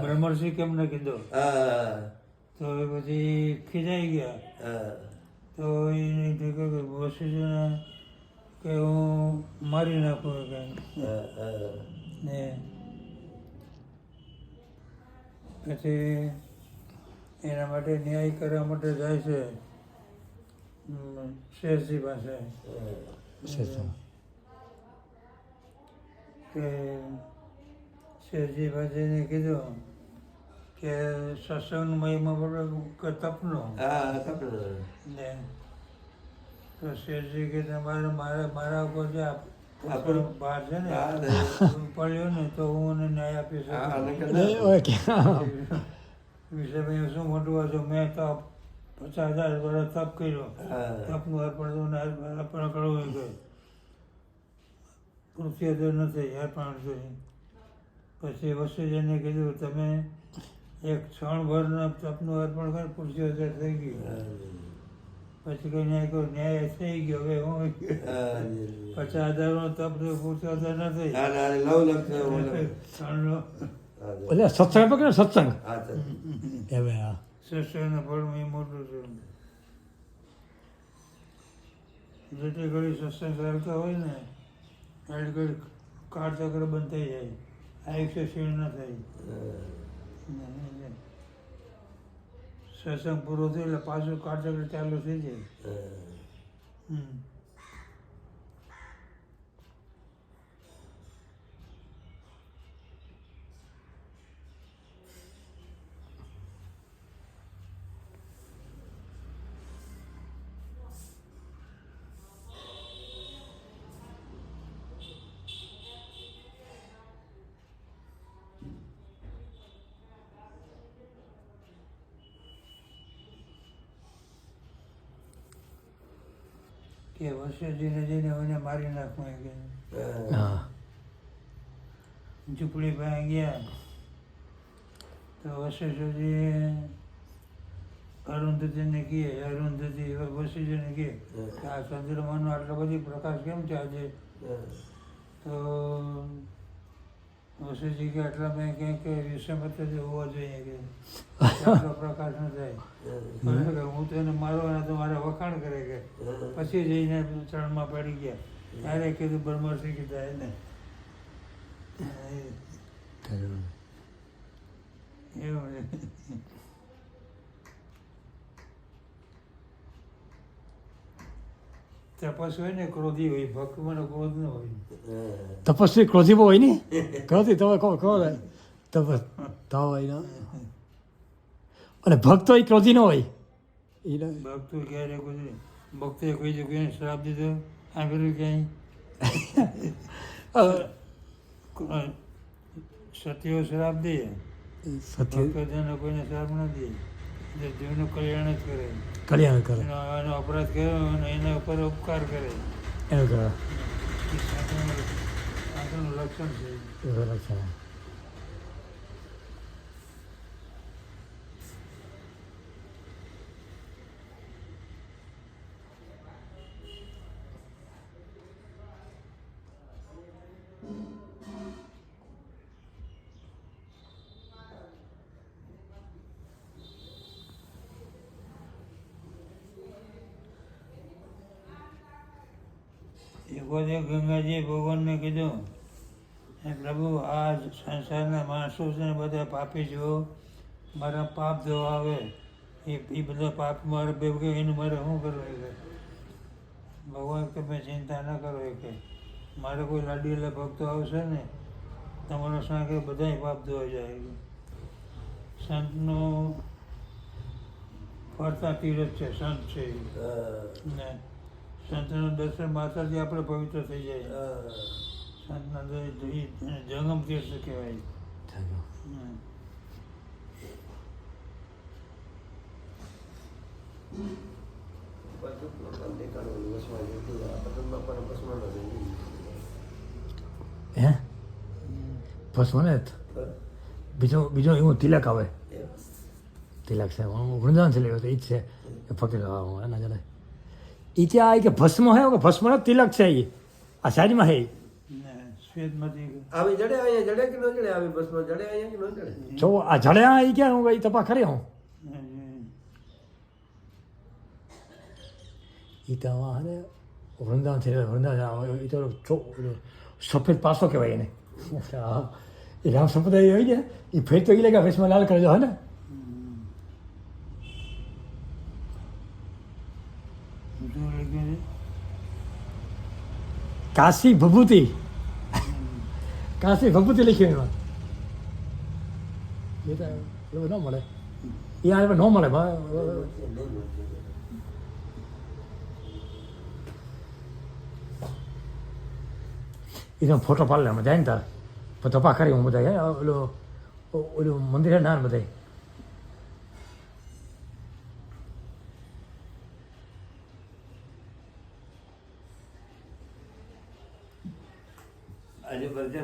બ્રહ્મર્ષિ કેમ ન કીધું હા તો એ પછી ખીજાઈ ગયા. હા તો એને કીધું કે વશિષ્ઠને કે હું મારી નાખું કે ને પછી એના માટે ન્યાય કરવા માટે જાય છે શેષજી પાસે કે શેષજી પાસે એને કીધું કે સત્સંગ મહિમા પડે કે તપનો હા કપડું ને તો શેષજી કે તમારે મારા ઉપર જે આપણું બહાર છે ને હા, પડ્યો ને તો હું એને ન્યાય આપી હા, શકું. નકર વિષયભાઈ શું મોટું હતું મેં તપ 50,000 વર્ષ તપ કર્યો. હા. તપનું અર્પણ અર્પણ કરવું કે પૃથ્વી તો નથી અર્પણ જોઈએ. પછી વસુજીને કીધું તમે એક ક્ષણભરના તપનું અર્પણ કરે પૃથ્વી થઈ ગયું. પછી કઈ ન્યાય કહ્યું ન્યાય થઈ ગયો હવે હું 50,000 નો તપ તો પૃથ્વી નથી ક્ષણનો એટલે સત્સંગ પકડે સત્સંગ હવે હા સત્સંગનું ફળ એ મોટું છે. જેટલી ઘડી સત્સંગ ચાલતા હોય ને એટલી ઘડી કાળચક્ર બંધ થઈ જાય, આયુષ્ય ક્ષીણ ન થાય. સત્સંગ પૂરો થયો એટલે પાછું કાળચક્ર ચાલુ થઈ જાય. કે વશિષ્ઠજીને જઈને એને મારી નાખવું એ કે હા ઝૂંપડી પાસે ગયા તો વશિષ્ઠજી અરુંધતીને કહે અરુંધતી વશિષ્ઠજીને કહે કે આ ચંદ્રમાનો આટલો બધી પ્રકાશ કેમ છે આજે? તો વશિષ્ઠજી કે આટલા મેં ક્યાંક વિષમત જ હોવો જોઈએ કે આટલો પ્રકાશ ન થાય. કે હું તો એને મારવાના તો મારા વખાણ કરે કે પછી જઈને ચરણમાં પડી ગયા ત્યારે કીધું બ્રહ્મર્ષિ કીધા એને એવું છે. તપસ્વી હોય ને ક્રોધી હોય, ભક્તમાં ક્રોધ ન હોય. તપસ્વી ક્રોધી બહુ હોય ને ક્રોધી તમે કહો તપસ તો હોય ને અને ભક્તો એ ક્રોધી ન હોય એ ભક્તો ક્યારે કોઈ ભક્તે કોઈ જગ્યાએ શ્રાપ દીધો આંગળ્યું ક્યાંય સત્યો શ્રાપ દે, સત્ય ભક્તજનો કોઈને શ્રાપ ન દે. જે જીવનું કલ્યાણ જ કરે, કલ્યાણ કરે એનો અપરાધ કર્યો અને એના ઉપર ઉપકાર કરે એવું કરે એ સાધુનું લક્ષણ છે. એવું લક્ષણ એક વખતે ગંગાજીએ ભગવાનને કીધું હે પ્રભુ આ સંસારના માણસો છે ને બધા પાપી છો, મારા પાપ ધોવા આવે એ બધા પાપ મારે ભેગું એનું મારે શું કરવું એ કે ભગવાન તમે ચિંતા ન કરો એ કે મારે કોઈ લાડીલા ભક્તો આવશે ને તમારો સાંકે બધાય પાપ ધોવાઈ જાય. સંતનો ફરતા તીરથ છે, સંત છે ને સંતનું દર્શન માત્રથી આપણે પવિત્ર થઈ જાય. સંતના જંગમ તીર્થ કહેવાય. હે ભસ્મ ને બીજો એવું તિલક આવે તિલક છે વૃંદાવન છે લેવો તો એ જ છે ફકીર એના જરા એ ત્યાં કે ભસ્મ હે કે ભસ્મ તિલક છે એ આ સાઈડમાં હે શ્વેતમાંથી આવી જડે અહીંયા જડે કે ન જડે આવી બસમાં જડે અહીંયા કે ન જડે જો આ જડ્યા એ ક્યાં હું એ તપા ખરી હું એ તો હે વૃંદાવન છે વૃંદાવન એ તો સફેદ પાસો કહેવાય એને એ રામ સંપ્રદાય હોય ને એ ફેર તો એ લાગે વેશમાં લાલ કરજો હે ને શું લખ્યું છે કાશી ભભૂતિ કાશી ભભૂતિ લખ્યું એમાં એ તો એવું ન મળે એ આ ન મળે એ તો ફોટો પાડી લે જાય ને તાર તપા કરી હું બધા હે ઓલું મંદિર હે ના બધા આજે બરજે